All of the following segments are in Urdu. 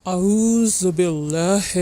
اعوذ باللہ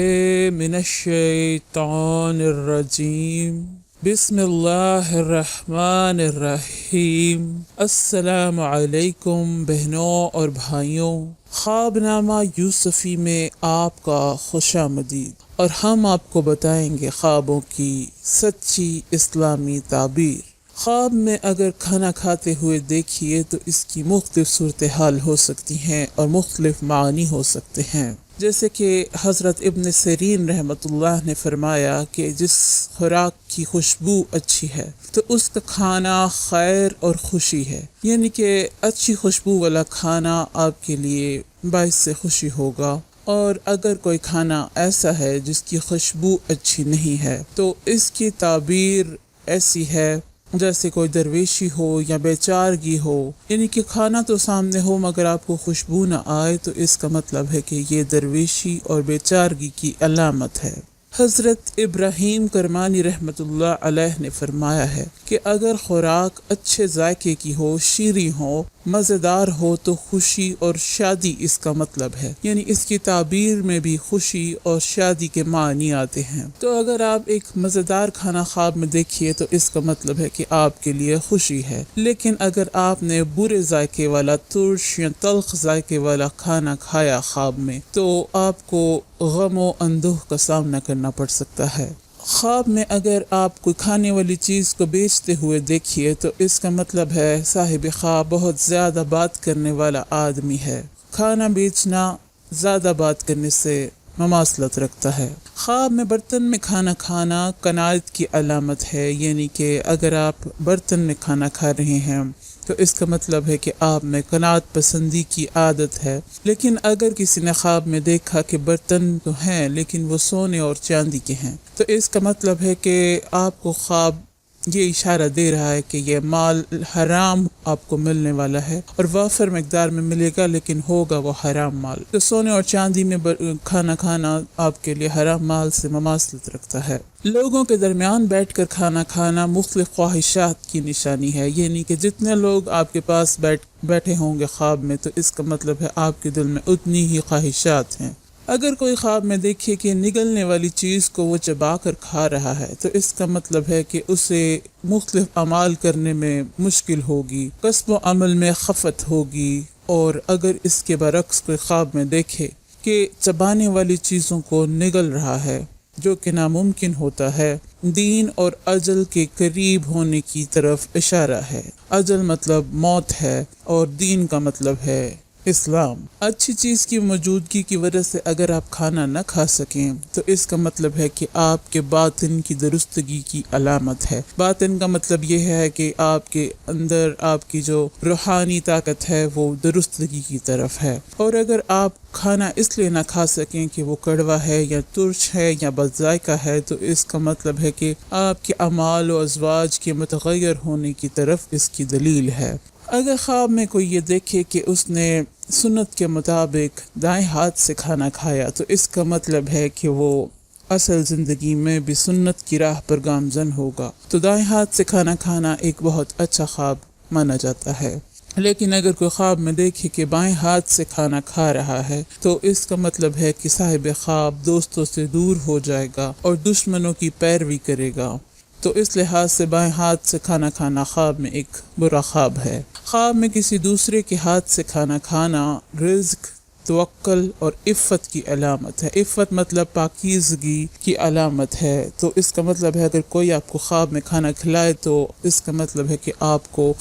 من الشیطان الرجیم بسم اللہ الرحمن الرحیم۔ السلام علیکم بہنوں اور بھائیوں، خواب نامہ یوسفی میں آپ کا خوش آمدید، اور ہم آپ کو بتائیں گے خوابوں کی سچی اسلامی تعبیر۔ خواب میں اگر کھانا کھاتے ہوئے دیکھیے تو اس کی مختلف صورتحال ہو سکتی ہیں اور مختلف معانی ہو سکتے ہیں، جیسے کہ حضرت ابن سیرین رحمۃ اللہ نے فرمایا کہ جس خوراک کی خوشبو اچھی ہے تو اس کا کھانا خیر اور خوشی ہے، یعنی کہ اچھی خوشبو والا کھانا آپ کے لیے باعث سے خوشی ہوگا، اور اگر کوئی کھانا ایسا ہے جس کی خوشبو اچھی نہیں ہے تو اس کی تعبیر ایسی ہے جیسے کوئی درویشی ہو یا بے چارگی ہو، یعنی کہ کھانا تو سامنے ہو مگر آپ کو خوشبو نہ آئے تو اس کا مطلب ہے کہ یہ درویشی اور بے چارگی کی علامت ہے۔ حضرت ابراہیم کرمانی رحمۃ اللہ علیہ نے فرمایا ہے کہ اگر خوراک اچھے ذائقے کی ہو، شیریں ہو، مزیدار ہو تو خوشی اور شادی اس کا مطلب ہے، یعنی اس کی تعبیر میں بھی خوشی اور شادی کے معنی آتے ہیں۔ تو اگر آپ ایک مزیدار کھانا خواب میں دیکھیے تو اس کا مطلب ہے کہ آپ کے لیے خوشی ہے، لیکن اگر آپ نے برے ذائقے والا، ترش یا تلخ ذائقے والا کھانا کھایا خواب میں تو آپ کو غم و اندوہ کا سامنا کرنا پڑ سکتا ہے۔ خواب میں اگر آپ کوئی کھانے والی چیز کو بیچتے ہوئے دیکھیے تو اس کا مطلب ہے صاحب خواب بہت زیادہ بات کرنے والا آدمی ہے۔ کھانا بیچنا زیادہ بات کرنے سے مماثلت رکھتا ہے۔ خواب میں برتن میں کھانا کھانا قناعت کی علامت ہے، یعنی کہ اگر آپ برتن میں کھانا کھا رہے ہیں تو اس کا مطلب ہے کہ آپ میں قناعت پسندی کی عادت ہے۔ لیکن اگر کسی نے خواب میں دیکھا کہ برتن تو ہیں لیکن وہ سونے اور چاندی کے ہیں تو اس کا مطلب ہے کہ آپ کو خواب یہ اشارہ دے رہا ہے کہ یہ مال حرام آپ کو ملنے والا ہے اور وافر مقدار میں ملے گا، لیکن ہوگا وہ حرام مال۔ تو سونے اور چاندی میں کھانا کھانا آپ کے لیے حرام مال سے مماثلت رکھتا ہے۔ لوگوں کے درمیان بیٹھ کر کھانا کھانا مختلف خواہشات کی نشانی ہے، یعنی کہ جتنے لوگ آپ کے پاس بیٹھے ہوں گے خواب میں تو اس کا مطلب ہے آپ کے دل میں اتنی ہی خواہشات ہیں۔ اگر کوئی خواب میں دیکھے کہ نگلنے والی چیز کو وہ چبا کر کھا رہا ہے تو اس کا مطلب ہے کہ اسے مختلف اعمال کرنے میں مشکل ہوگی، کسب و عمل میں خفت ہوگی۔ اور اگر اس کے برعکس کوئی خواب میں دیکھے کہ چبانے والی چیزوں کو نگل رہا ہے جو کہ ناممکن ہوتا ہے، دین اور اجل کے قریب ہونے کی طرف اشارہ ہے۔ اجل مطلب موت ہے اور دین کا مطلب ہے اسلام۔ اچھی چیز کی موجودگی کی وجہ سے اگر آپ کھانا نہ کھا سکیں تو اس کا مطلب ہے کہ آپ کے باطن کی درستگی کی علامت ہے۔ باطن کا مطلب یہ ہے کہ آپ کے اندر آپ کی جو روحانی طاقت ہے وہ درستگی کی طرف ہے۔ اور اگر آپ کھانا اس لیے نہ کھا سکیں کہ وہ کڑوا ہے یا ترش ہے یا بد ذائقہ ہے تو اس کا مطلب ہے کہ آپ کے اعمال و ازواج کے متغیر ہونے کی طرف اس کی دلیل ہے۔ اگر خواب میں کوئی یہ دیکھے کہ اس نے سنت کے مطابق دائیں ہاتھ سے کھانا کھایا تو اس کا مطلب ہے کہ وہ اصل زندگی میں بھی سنت کی راہ پر گامزن ہوگا۔ تو دائیں ہاتھ سے کھانا کھانا ایک بہت اچھا خواب مانا جاتا ہے۔ لیکن اگر کوئی خواب میں دیکھے کہ بائیں ہاتھ سے کھانا کھا رہا ہے تو اس کا مطلب ہے کہ صاحب خواب دوستوں سے دور ہو جائے گا اور دشمنوں کی پیروی کرے گا۔ تو اس لحاظ سے بائیں ہاتھ سے کھانا کھانا خواب میں ایک برا خواب ہے۔ خواب میں کسی دوسرے کے ہاتھ سے کھانا کھانا رزق، توکل اور عفت کی علامت ہے۔ عفت مطلب پاکیزگی کی علامت ہے۔ تو اس کا مطلب ہے اگر کوئی آپ کو خواب میں کھانا کھلائے تو اس کا مطلب ہے کہ آپ کو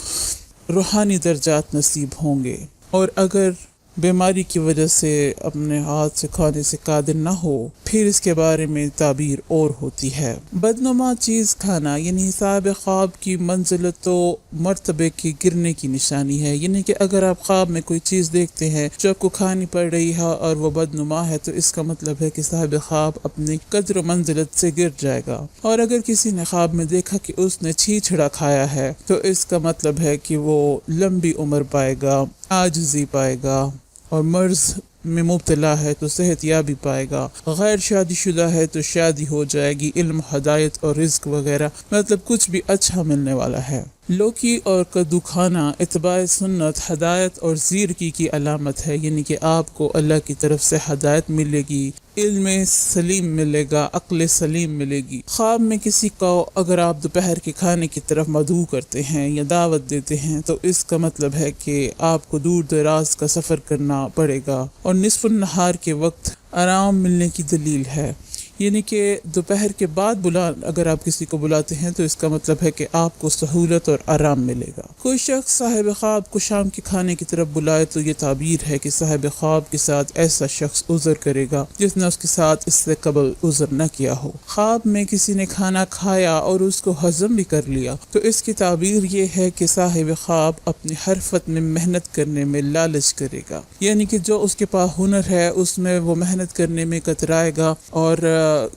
روحانی درجات نصیب ہوں گے، اور اگر بیماری کی وجہ سے اپنے ہاتھ سے کھانے سے قادر نہ ہو پھر اس کے بارے میں تعبیر اور ہوتی ہے۔ بدنما چیز کھانا یعنی صاحب خواب کی منزلت و مرتبے کی گرنے کی نشانی ہے، یعنی کہ اگر آپ خواب میں کوئی چیز دیکھتے ہیں جو آپ کو کھانی پڑ رہی ہے اور وہ بدنما ہے تو اس کا مطلب ہے کہ صاحب خواب اپنی قدر و منزلت سے گر جائے گا۔ اور اگر کسی نے خواب میں دیکھا کہ اس نے چھیچھڑا کھایا ہے تو اس کا مطلب ہے کہ وہ لمبی عمر پائے گا، عاجزی پائے گا، اور مرض میں مبتلا ہے تو صحت یابی پائے گا، غیر شادی شدہ ہے تو شادی ہو جائے گی، علم، ہدایت اور رزق وغیرہ، مطلب کچھ بھی اچھا ملنے والا ہے۔ لوکی اور کدو کھانا اتباع سنت، ہدایت اور زیرکی کی علامت ہے، یعنی کہ آپ کو اللہ کی طرف سے ہدایت ملے گی، علم سلیم ملے گا، عقل سلیم ملے گی۔ خواب میں کسی کو اگر آپ دوپہر کے کھانے کی طرف مدعو کرتے ہیں یا دعوت دیتے ہیں تو اس کا مطلب ہے کہ آپ کو دور دراز کا سفر کرنا پڑے گا، اور نصف النہار کے وقت آرام ملنے کی دلیل ہے، یعنی کہ دوپہر کے بعد اگر آپ کسی کو بلاتے ہیں تو اس کا مطلب ہے کہ آپ کو سہولت اور آرام ملے گا۔ کوئی شخص صاحب خواب کو شام کے کھانے کی طرف بلائے تو یہ تعبیر ہے کہ صاحب خواب کے ساتھ ایسا شخص عذر کرے گا جس نے اس کے ساتھ اس سے قبل عذر نہ کیا ہو۔ خواب میں کسی نے کھانا کھایا اور اس کو ہضم بھی کر لیا تو اس کی تعبیر یہ ہے کہ صاحب خواب اپنی حرفت میں محنت کرنے میں لالچ کرے گا، یعنی کہ جو اس کے پاس ہنر ہے اس میں وہ محنت کرنے میں کترائے گا اور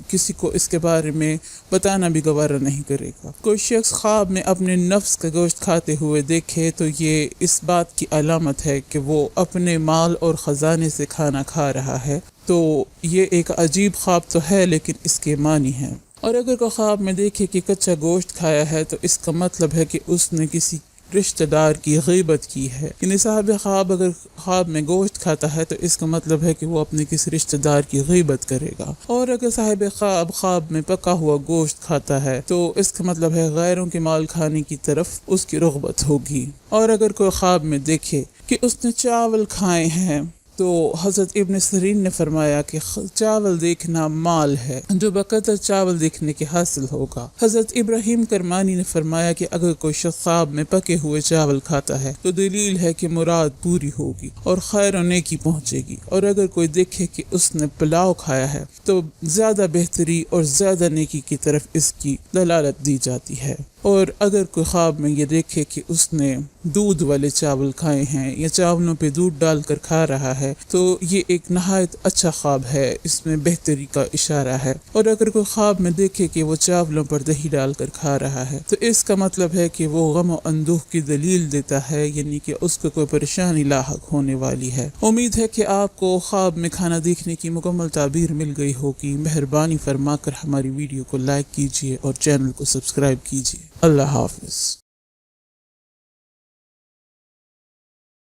کسی کو اس کے بارے میں بتانا بھی گوارا نہیں کرے گا۔ کوئی شخص خواب میں اپنے نفس کا گوشت کھاتے ہوئے دیکھے تو یہ اس بات کی علامت ہے کہ وہ اپنے مال اور خزانے سے کھانا کھا رہا ہے، تو یہ ایک عجیب خواب تو ہے لیکن اس کے معنی ہیں۔ اور اگر کوئی خواب میں دیکھے کہ کچا گوشت کھایا ہے تو اس کا مطلب ہے کہ اس نے کسی رشتہ دار کی غیبت کی ہے، یعنی صاحب خواب اگر خواب میں گوشت کھاتا ہے تو اس کا مطلب ہے کہ وہ اپنے کسی رشتہ دار کی غیبت کرے گا، اور اگر صاحب خواب میں پکا ہوا گوشت کھاتا ہے تو اس کا مطلب ہے غیروں کے مال کھانے کی طرف اس کی رغبت ہوگی۔ اور اگر کوئی خواب میں دیکھے کہ اس نے چاول کھائے ہیں تو حضرت ابن سیرین نے فرمایا کہ چاول دیکھنا مال ہے جو بقدر چاول دیکھنے کے حاصل ہوگا۔ حضرت ابراہیم کرمانی نے فرمایا کہ اگر کوئی شخص خواب میں پکے ہوئے چاول کھاتا ہے تو دلیل ہے کہ مراد پوری ہوگی اور خیر و نیکی پہنچے گی، اور اگر کوئی دیکھے کہ اس نے پلاؤ کھایا ہے تو زیادہ بہتری اور زیادہ نیکی کی طرف اس کی دلالت دی جاتی ہے۔ اور اگر کوئی خواب میں یہ دیکھے کہ اس نے دودھ والے چاول کھائے ہیں یا چاولوں پہ دودھ ڈال کر کھا رہا ہے تو یہ ایک نہایت اچھا خواب ہے، اس میں بہتری کا اشارہ ہے۔ اور اگر کوئی خواب میں دیکھے کہ وہ چاولوں پر دہی ڈال کر کھا رہا ہے تو اس کا مطلب ہے کہ وہ غم و اندوہ کی دلیل دیتا ہے، یعنی کہ اس کو کوئی پریشانی لاحق ہونے والی ہے۔ امید ہے کہ آپ کو خواب میں کھانا دیکھنے کی مکمل تعبیر مل گئی ہوگی۔ مہربانی فرما کر ہماری ویڈیو کو لائک کیجیے اور چینل کو سبسکرائب کیجیے۔ اللہ حافظ۔